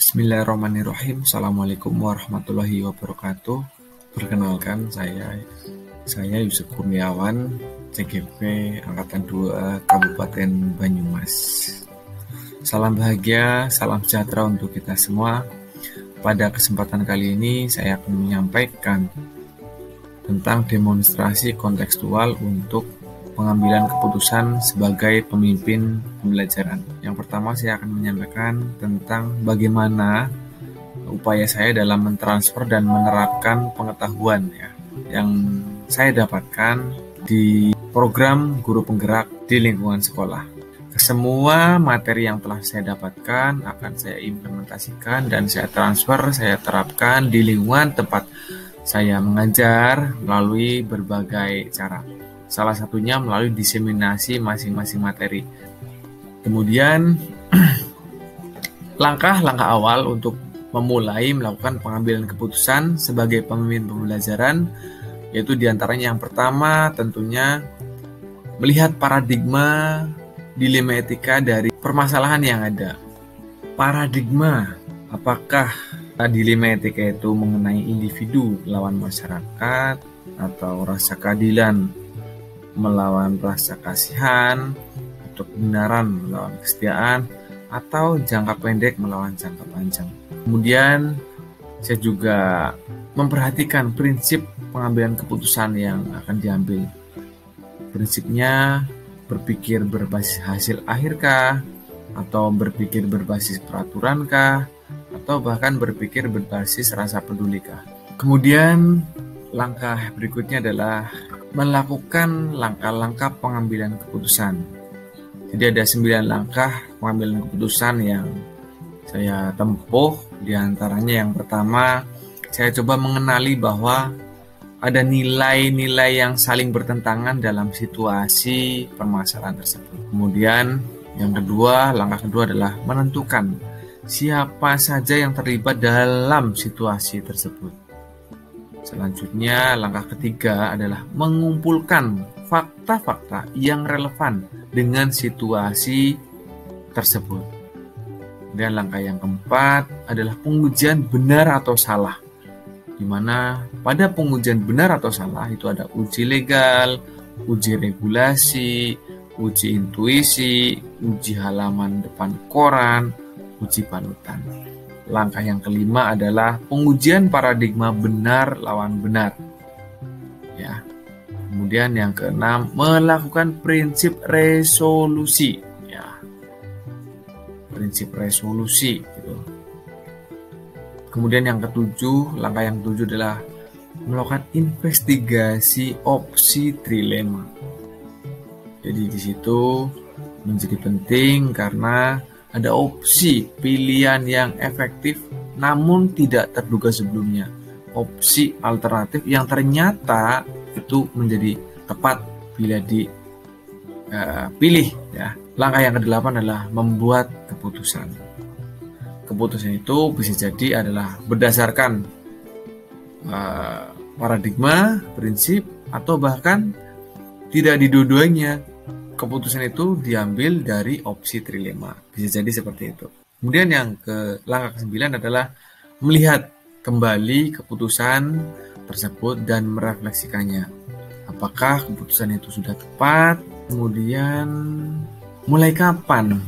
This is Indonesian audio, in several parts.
Bismillahirrahmanirrahim. Assalamualaikum warahmatullahi wabarakatuh. Perkenalkan, saya Yusuf Kurniawan, CGP Angkatan 2 Kabupaten Banyumas. Salam bahagia, salam sejahtera untuk kita semua. Pada kesempatan kali ini saya akan menyampaikan tentang demonstrasi kontekstual untuk pengambilan keputusan sebagai pemimpin pembelajaran. Yang pertama, saya akan menyampaikan tentang bagaimana upaya saya dalam mentransfer dan menerapkan pengetahuan yang saya dapatkan di program guru penggerak di lingkungan sekolah. Semua materi yang telah saya dapatkan akan saya implementasikan dan saya transfer, saya terapkan di lingkungan tempat saya mengajar melalui berbagai cara. Salah satunya melalui diseminasi masing-masing materi. Kemudian langkah-langkah awal untuk memulai melakukan pengambilan keputusan sebagai pemimpin pembelajaran, yaitu diantaranya yang pertama tentunya melihat paradigma dilema etika dari permasalahan yang ada. Paradigma, apakah dilema etika itu mengenai individu melawan masyarakat, atau rasa keadilan melawan rasa kasihan, untuk kebenaran melawan kesetiaan, atau jangka pendek melawan jangka panjang. Kemudian saya juga memperhatikan prinsip pengambilan keputusan yang akan diambil. Prinsipnya berpikir berbasis hasil akhirkah, atau berpikir berbasis peraturankah, atau bahkan berpikir berbasis rasa pedulikah. Kemudian langkah berikutnya adalah melakukan langkah-langkah pengambilan keputusan. Jadi ada 9 langkah pengambilan keputusan yang saya tempuh. Di antaranya yang pertama, saya coba mengenali bahwa ada nilai-nilai yang saling bertentangan dalam situasi permasalahan tersebut. Kemudian yang kedua, langkah kedua adalah menentukan siapa saja yang terlibat dalam situasi tersebut. Selanjutnya, langkah ketiga adalah mengumpulkan fakta-fakta yang relevan dengan situasi tersebut. Dan langkah yang keempat adalah pengujian benar atau salah, di mana pada pengujian benar atau salah itu ada uji legal, uji regulasi, uji intuisi, uji halaman depan koran, uji panutan. Langkah yang kelima adalah pengujian paradigma benar lawan benar. Ya. Kemudian yang keenam, melakukan prinsip resolusi. Ya. Prinsip resolusi gitu. Kemudian yang ketujuh, langkah yang ketujuh adalah melakukan investigasi opsi trilema. Jadi di situ menjadi penting karena ada opsi pilihan yang efektif namun tidak terduga sebelumnya. Opsi alternatif yang ternyata itu menjadi tepat bila dipilih. Ya. Langkah yang kedelapan adalah membuat keputusan. Keputusan itu bisa jadi adalah berdasarkan paradigma, prinsip, atau bahkan tidak dua-duanya. Keputusan itu diambil dari opsi trilema. Bisa jadi seperti itu. Kemudian langkah ke-9 adalah melihat kembali keputusan tersebut dan merefleksikannya. Apakah keputusan itu sudah tepat? Kemudian mulai kapan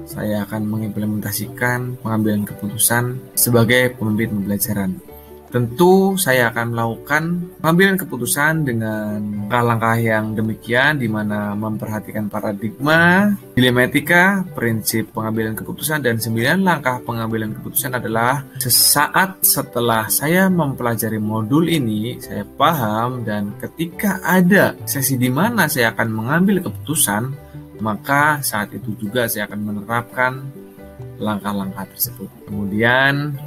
saya akan mengimplementasikan pengambilan keputusan sebagai pemimpin pembelajaran? Tentu saya akan melakukan pengambilan keputusan dengan langkah-langkah yang demikian, di mana memperhatikan paradigma, dilema etika, prinsip pengambilan keputusan, dan 9 langkah pengambilan keputusan adalah sesaat setelah saya mempelajari modul ini, saya paham, dan ketika ada sesi di mana saya akan mengambil keputusan, maka saat itu juga saya akan menerapkan langkah-langkah tersebut. Kemudian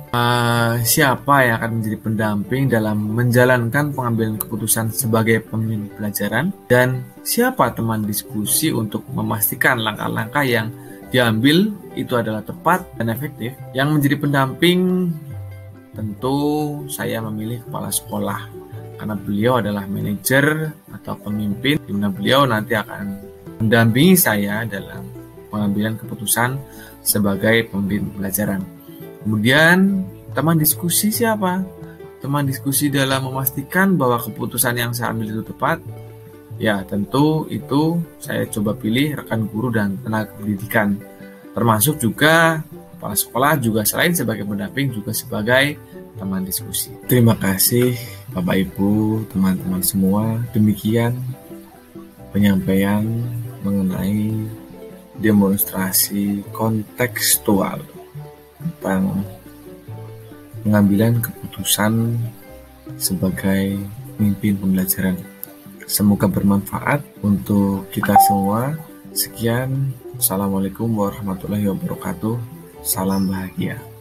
siapa yang akan menjadi pendamping dalam menjalankan pengambilan keputusan sebagai pemimpin pelajaran, dan siapa teman diskusi untuk memastikan langkah-langkah yang diambil itu adalah tepat dan efektif. Yang menjadi pendamping tentu saya memilih kepala sekolah, karena beliau adalah manajer atau pemimpin, di mana beliau nanti akan mendampingi saya dalam pengambilan keputusan sebagai pemimpin pembelajaran. Kemudian teman diskusi siapa? Teman diskusi dalam memastikan bahwa keputusan yang saya ambil itu tepat. Ya, tentu itu saya coba pilih rekan guru dan tenaga pendidikan. Termasuk juga kepala sekolah, juga selain sebagai pendamping, juga sebagai teman diskusi. Terima kasih Bapak Ibu, teman-teman semua. Demikian penyampaian mengenai demonstrasi kontekstual tentang pengambilan keputusan sebagai pemimpin pembelajaran. Semoga bermanfaat untuk kita semua. Sekian, Assalamualaikum warahmatullahi wabarakatuh. Salam bahagia.